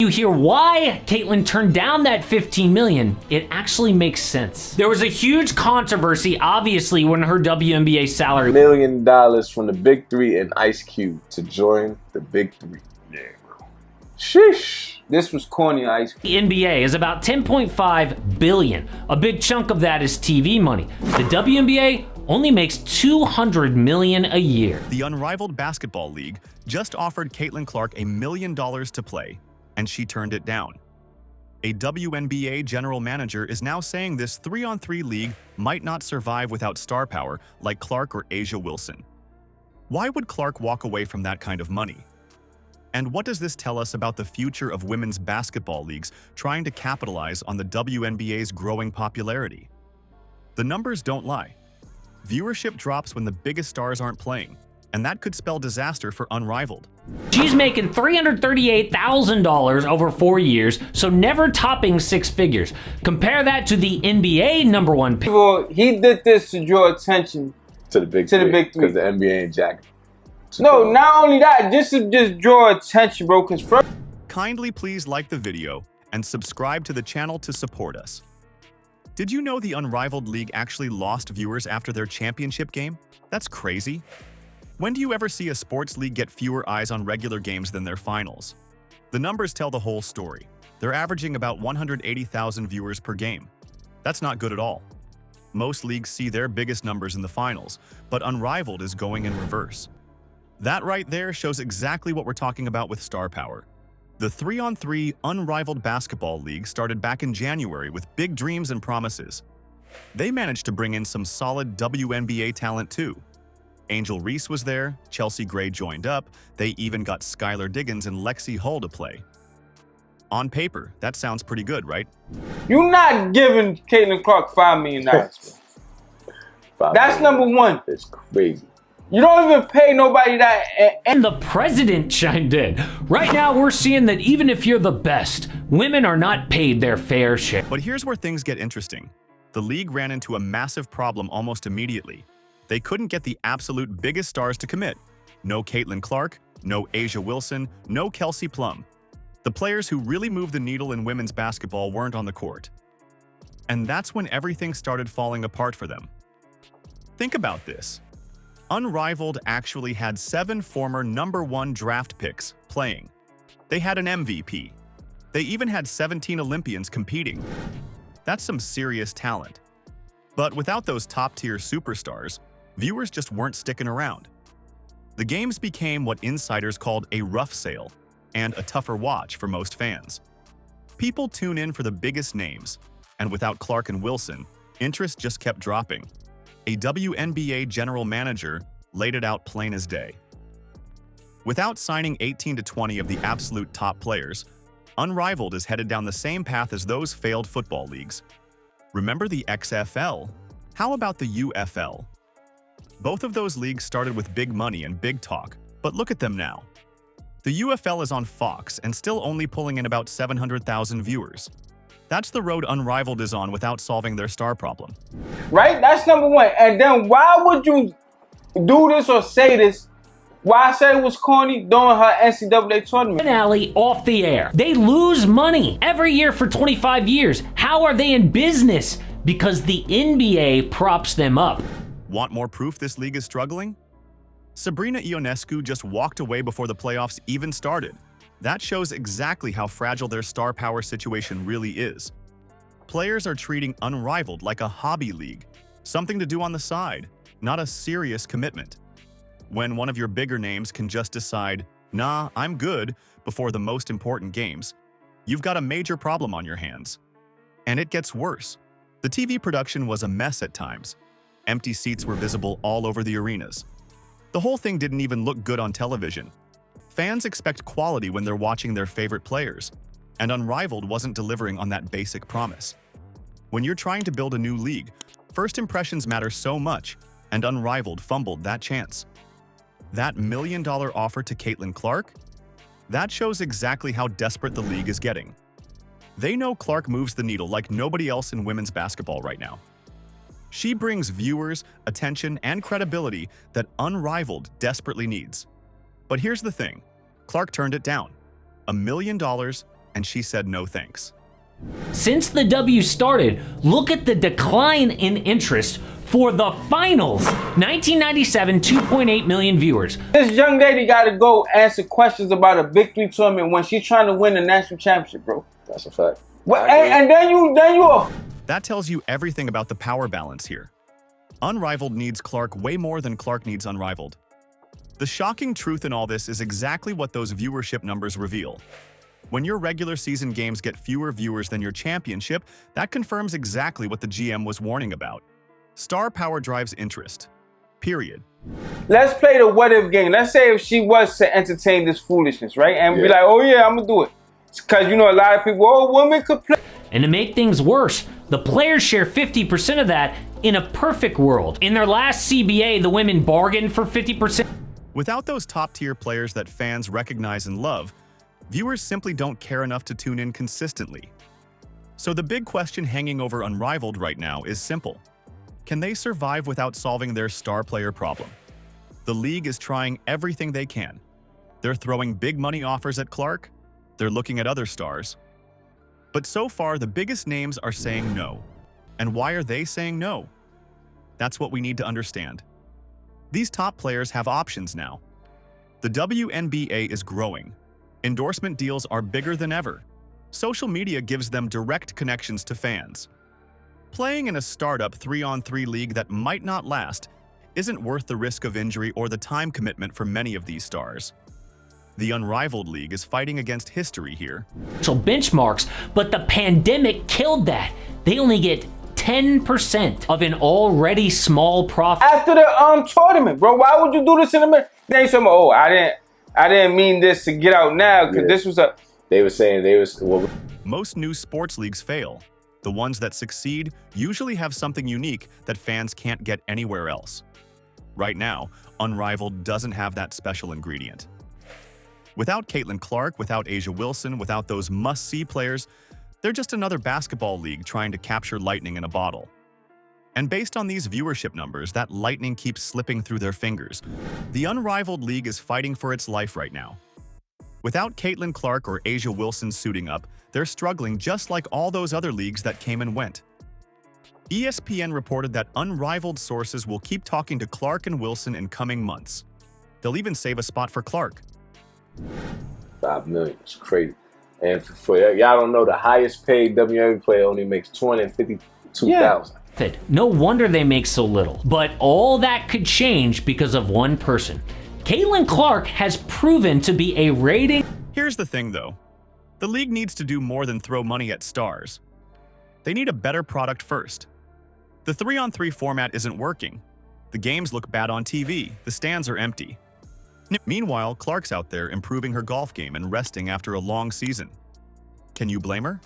You hear why Caitlyn turned down that $15 million, it actually makes sense. There was a huge controversy, obviously, when her WNBA salary $1 million from the Big Three and Ice Cube to join the Big Three. Yeah, bro. Sheesh. This was corny, Ice Cube. The NBA is about $10.5 billion. A big chunk of that is TV money. The WNBA only makes $200 million a year. The Unrivaled Basketball League just offered Caitlin Clark $1 million to play, and she turned it down. A WNBA general manager is now saying this 3-on-3 league might not survive without star power like Clark or A'ja Wilson. Why would Clark walk away from that kind of money? And what does this tell us about the future of women's basketball leagues trying to capitalize on the WNBA's growing popularity? The numbers don't lie. Viewership drops when the biggest stars aren't playing, and that could spell disaster for Unrivaled. She's making $338,000 over 4 years, so never topping 6 figures. Compare that to the NBA number one pick. He did this to draw attention To the Big Three. Because the NBA ain't jack. No, not only that, just to draw attention, bro. Kindly please like the video and subscribe to the channel to support us. Did you know the Unrivaled League actually lost viewers after their championship game? That's crazy. When do you ever see a sports league get fewer eyes on regular games than their finals? The numbers tell the whole story. They're averaging about 180,000 viewers per game. That's not good at all. Most leagues see their biggest numbers in the finals, but Unrivaled is going in reverse. That right there shows exactly what we're talking about with star power. The 3-on-3 Unrivaled Basketball League started back in January with big dreams and promises. They managed to bring in some solid WNBA talent too. Angel Reese was there, Chelsea Gray joined up, they even got Skylar Diggins and Lexi Hull to play. On paper, that sounds pretty good, right? You're not giving Caitlin Clark $5 million. That's number one. It's crazy. You don't even pay nobody that. And the president chimed in. Right now, we're seeing that even if you're the best, women are not paid their fair share. But here's where things get interesting. The league ran into a massive problem almost immediately. They couldn't get the absolute biggest stars to commit. No Caitlin Clark, no A'ja Wilson, no Kelsey Plum. The players who really moved the needle in women's basketball weren't on the court. And that's when everything started falling apart for them. Think about this. Unrivaled actually had 7 former #1 draft picks playing. They had an MVP. They even had 17 Olympians competing. That's some serious talent. But without those top-tier superstars, viewers just weren't sticking around. The games became what insiders called a rough sale and a tougher watch for most fans. People tune in for the biggest names, and without Clark and Wilson, interest just kept dropping. A WNBA general manager laid it out plain as day. Without signing 18 to 20 of the absolute top players, Unrivaled is headed down the same path as those failed football leagues. Remember the XFL? How about the UFL? Both of those leagues started with big money and big talk, but look at them now. The UFL is on Fox and still only pulling in about 700,000 viewers. That's the road Unrivaled is on without solving their star problem. Right? That's number one. And then why would you do this or say this? Why I said it was corny during her NCAA tournament. Finale off the air. They lose money every year for 25 years. How are they in business? Because the NBA props them up. Want more proof this league is struggling? Sabrina Ionescu just walked away before the playoffs even started. That shows exactly how fragile their star power situation really is. Players are treating Unrivaled like a hobby league, something to do on the side, not a serious commitment. When one of your bigger names can just decide, nah, I'm good, before the most important games, you've got a major problem on your hands. And it gets worse. The TV production was a mess at times. Empty seats were visible all over the arenas. The whole thing didn't even look good on television. Fans expect quality when they're watching their favorite players, and Unrivaled wasn't delivering on that basic promise. When you're trying to build a new league, first impressions matter so much, and Unrivaled fumbled that chance. That $1 million offer to Caitlin Clark? That shows exactly how desperate the league is getting. They know Clark moves the needle like nobody else in women's basketball right now. She brings viewers, attention, and credibility that Unrivaled desperately needs. But here's the thing. Clark turned it down. $1 million and she said no thanks. Since the W started, look at the decline in interest for the finals. 1997, 2.8 million viewers. This young lady got to go answer questions about a Big 3 tournament when she's trying to win the national championship, bro. That's a fact. Well, and then you That tells you everything about the power balance here. Unrivaled needs Clark way more than Clark needs Unrivaled. The shocking truth in all this is exactly what those viewership numbers reveal. When your regular season games get fewer viewers than your championship, that confirms exactly what the GM was warning about. Star power drives interest. Period. Let's play the what if game. Let's say if she was to entertain this foolishness, right? And be like, oh yeah, I'm gonna do it. Because you know a lot of people, oh, women could play. And to make things worse, the players share 50% of that in a perfect world. In their last CBA, the women bargained for 50%. Without those top-tier players that fans recognize and love, viewers simply don't care enough to tune in consistently. So the big question hanging over Unrivaled right now is simple. Can they survive without solving their star player problem? The league is trying everything they can. They're throwing big money offers at Clark. They're looking at other stars. But so far, the biggest names are saying no. And why are they saying no? That's what we need to understand. These top players have options now. The WNBA is growing. Endorsement deals are bigger than ever. Social media gives them direct connections to fans. Playing in a startup 3-on-3 league that might not last isn't worth the risk of injury or the time commitment for many of these stars. The Unrivaled League is fighting against history here. Benchmarks, but the pandemic killed that. They only get 10% of an already small profit. After the tournament, bro, why would you do this in the middle? They say, oh, I didn't mean this to get out now because this was a. They were saying Most new sports leagues fail. The ones that succeed usually have something unique that fans can't get anywhere else. Right now, Unrivaled doesn't have that special ingredient. Without Caitlin Clark, without A'ja Wilson, without those must-see players, they're just another basketball league trying to capture lightning in a bottle. And based on these viewership numbers, that lightning keeps slipping through their fingers. The Unrivaled League is fighting for its life right now. Without Caitlin Clark or A'ja Wilson suiting up, they're struggling just like all those other leagues that came and went. ESPN reported that Unrivaled sources will keep talking to Clark and Wilson in coming months. They'll even save a spot for Clark. 5 million. It's crazy. And for y'all don't know, the highest paid WNBA player only makes $252,000. No wonder they make so little. But all that could change because of one person. Caitlin Clark has proven to be a rating. Here's the thing, though. The league needs to do more than throw money at stars. They need a better product first. The 3-on-3 format isn't working. The games look bad on TV. The stands are empty. Meanwhile, Clark's out there improving her golf game and resting after a long season. Can you blame her?